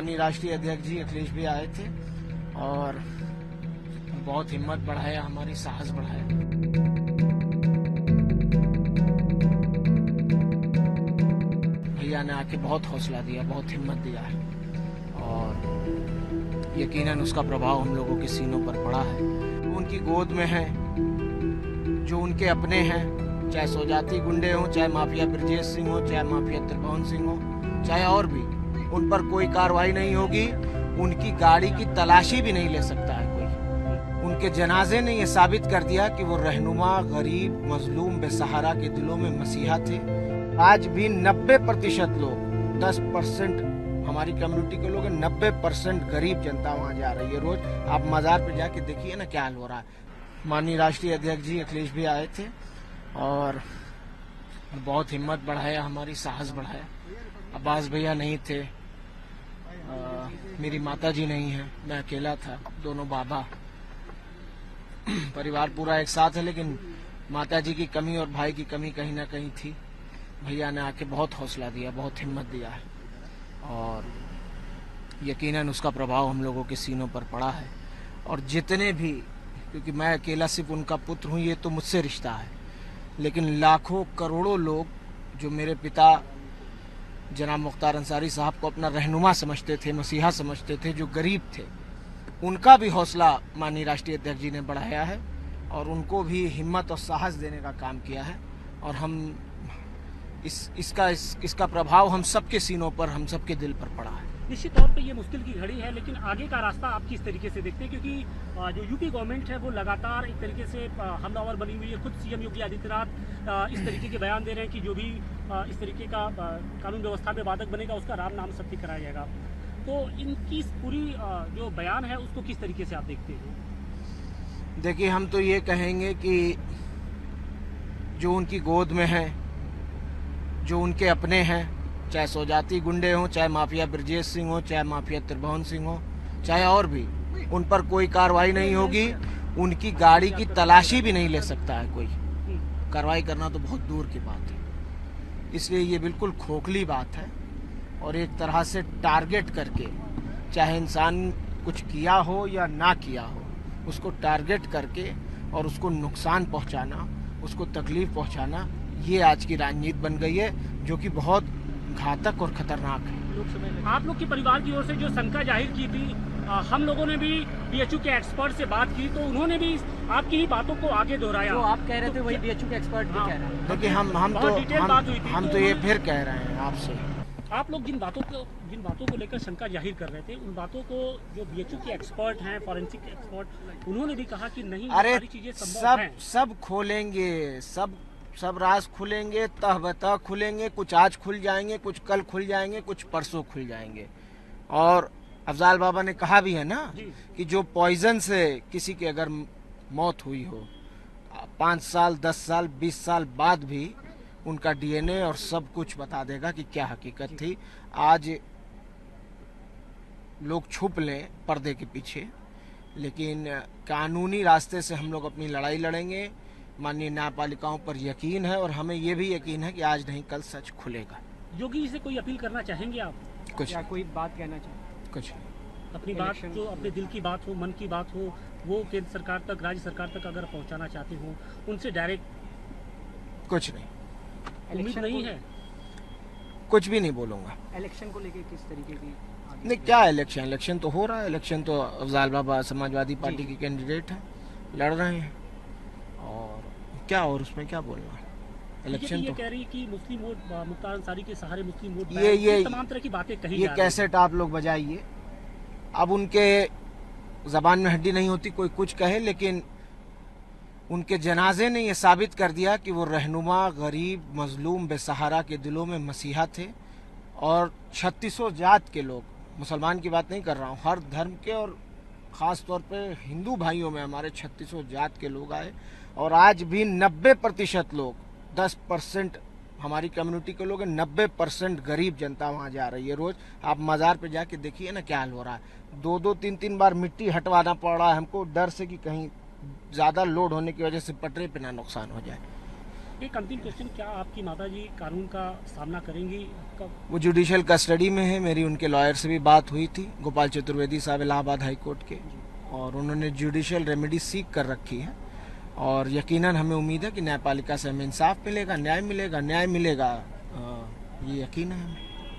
माननीय राष्ट्रीय अध्यक्ष जी अखिलेश भी आए थे और बहुत हिम्मत बढ़ाया, हमारी साहस बढ़ाया। भैया ने आके बहुत हौसला दिया, बहुत हिम्मत दिया है और यकीनन उसका प्रभाव हम लोगों के सीनों पर पड़ा है। उनकी गोद में है, जो उनके अपने हैं, चाहे सौजाती गुंडे हों, चाहे माफिया ब्रजेश सिंह हो, चाहे माफिया त्रिभुवन सिंह हो, चाहे और भी, उन पर कोई कार्रवाई नहीं होगी। उनकी गाड़ी की तलाशी भी नहीं ले सकता है कोई। उनके जनाजे ने यह साबित कर दिया कि वो रहनुमा, गरीब, मजलूम, बेसहारा के दिलों में मसीहा थे। आज भी 90% लोग, 10% हमारी कम्युनिटी के लोग, 90% गरीब जनता वहाँ जा रही है। रोज आप मजार पे जाके देखिए ना क्या हाल हो रहा है। माननीय राष्ट्रीय अध्यक्ष जी अखिलेश भी आए थे और बहुत हिम्मत बढ़ाया, हमारी साहस बढ़ाया। अब्बास भैया नहीं थे, मेरी माता जी नहीं है, मैं अकेला था, दोनों बाबा, परिवार पूरा एक साथ है, लेकिन माता जी की कमी और भाई की कमी कहीं ना कहीं थी। भैया ने आके बहुत हौसला दिया, बहुत हिम्मत दिया है और यकीनन उसका प्रभाव हम लोगों के सीनों पर पड़ा है। और जितने भी, क्योंकि मैं अकेला सिर्फ उनका पुत्र हूँ, ये तो मुझसे रिश्ता है, लेकिन लाखों करोड़ों लोग जो मेरे पिता जनाब मुख्तार अंसारी साहब को अपना रहनुमा समझते थे, मसीहा समझते थे, जो गरीब थे, उनका भी हौसला माननीय राष्ट्रीय अध्यक्ष जी ने बढ़ाया है और उनको भी हिम्मत और साहस देने का काम किया है। और हम इसका प्रभाव हम सबके सीनों पर, हम सबके दिल पर पड़ा है। निश्चित तौर पे ये मुश्किल की घड़ी है, लेकिन आगे का रास्ता आप किस तरीके से देखते हैं? क्योंकि जो यूपी गवर्नमेंट है वो लगातार एक तरीके से हमलावर बनी हुई है। खुद सीएम योगी आदित्यनाथ इस तरीके के बयान दे रहे हैं कि जो भी इस तरीके का कानून व्यवस्था में बाधक बनेगा उसका राम नाम सत्य कराया जाएगा। तो इनकी पूरी जो बयान है उसको किस तरीके से आप देखते हैं? देखिए, हम तो ये कहेंगे कि जो उनकी गोद में है, जो उनके अपने हैं, चाहे सौजाती गुंडे हों, चाहे माफिया ब्रजेश सिंह हो, चाहे माफिया त्रिभुवन सिंह हो, चाहे और भी, उन पर कोई कार्रवाई नहीं होगी। उनकी गाड़ी की तलाशी भी नहीं ले सकता है कोई। कार्रवाई करना तो बहुत दूर की बात है। इसलिए ये बिल्कुल खोखली बात है और एक तरह से टारगेट करके, चाहे इंसान कुछ किया हो या ना किया हो, उसको टारगेट करके और उसको नुकसान पहुंचाना, उसको तकलीफ पहुंचाना, ये आज की राजनीति बन गई है, जो कि बहुत घातक और खतरनाक है। आप लोग के परिवार की ओर से जो शंका जाहिर की थी, हम लोगों ने भी बीएचयू के एक्सपर्ट से बात की, तो उन्होंने भी आपकी ही बातों को आगे दोहराया। तो आप कह रहे थे वही बीएचयू के एक्सपर्ट भी कह रहे हैं। देखिए, हम तो ये फिर कह रहे हैं आपसे, आप लोग जिन बातों को लेकर शंका जाहिर कर रहे थे, उन बातों को जो बीएचयू के एक्सपर्ट हैं, फॉरेंसिक एक्सपर्ट, उन्होंने भी कहा कि नहीं, अरे सारी चीजें संभव हैं। सब खोलेंगे, सब राज खुलेंगे, तह बतह खुलेंगे। कुछ आज खुल जाएंगे, कुछ कल खुल जाएंगे, कुछ परसों खुल जाएंगे। और अफजाल बाबा ने कहा भी है ना कि जो पॉइजन से किसी की अगर मौत हुई हो, 5 साल, 10 साल, 20 साल बाद भी उनका डीएनए और सब कुछ बता देगा कि क्या हकीकत थी। आज लोग छुप लें पर्दे के पीछे, लेकिन कानूनी रास्ते से हम लोग अपनी लड़ाई लड़ेंगे। माननीय न्यायपालिकाओं पर यकीन है और हमें ये भी यकीन है कि आज नहीं कल सच खुलेगा। योगी जी से कोई अपील करना चाहेंगे आप? कुछ या कोई बात कहना चाहिए? कुछ अपनी बात, जो अपने दिल की बात हो, मन की बात हो, वो केंद्र सरकार तक, राज्य सरकार तक अगर पहुंचाना चाहते हो, उनसे डायरेक्ट? कुछ नहीं, उम्मीद नहीं है? कुछ भी नहीं बोलूंगा। इलेक्शन को लेके किस तरीके की? नहीं, क्या इलेक्शन तो हो रहा है। इलेक्शन तो अफजाल बाबा समाजवादी पार्टी के कैंडिडेट हैं, लड़ रहे हैं, और क्या, और उसमें क्या बोलना। इलेक्शन तो कह रही कि मुस्लिम वोट, मुख्तार अंसारी के सहारे मुस्लिम वोट, ये तमाम तरह की बातें कही ये जा रही कैसेट आप लोग बजाइए। अब उनके जबान में हड्डी नहीं होती, कोई कुछ कहे, लेकिन उनके जनाजे ने यह साबित कर दिया कि वो रहनुमा, गरीब, मजलूम, बेसहारा के दिलों में मसीहा थे। और 3600 जात के लोग, मुसलमान की बात नहीं कर रहा हूँ, हर धर्म के और ख़ास तौर पे हिंदू भाइयों में हमारे 3600 जात के लोग आए। और आज भी 90% लोग, 10% हमारी कम्युनिटी के लोग हैं, 90% गरीब जनता वहाँ जा रही है। रोज आप मज़ार पे जाके देखिए ना क्या हाल हो रहा है। 2-2, 3-3 बार मिट्टी हटवाना पड़ रहा है हमको, डर से कि कहीं ज़्यादा लोड होने की वजह से पटरे पे ना नुकसान हो जाए। एक अंतिम क्वेश्चन, क्या आपकी माताजी कानून का सामना करेंगी कब? वो जुडिशियल कस्टडी में है। मेरी उनके लॉयर से भी बात हुई थी, गोपाल चतुर्वेदी साहब इलाहाबाद हाई कोर्ट के, और उन्होंने जुडिशियल रेमेडी सीक कर रखी है। और यकीनन हमें उम्मीद है कि न्यायपालिका से हमें इंसाफ मिलेगा, न्याय मिलेगा, ये यकीन है हमें।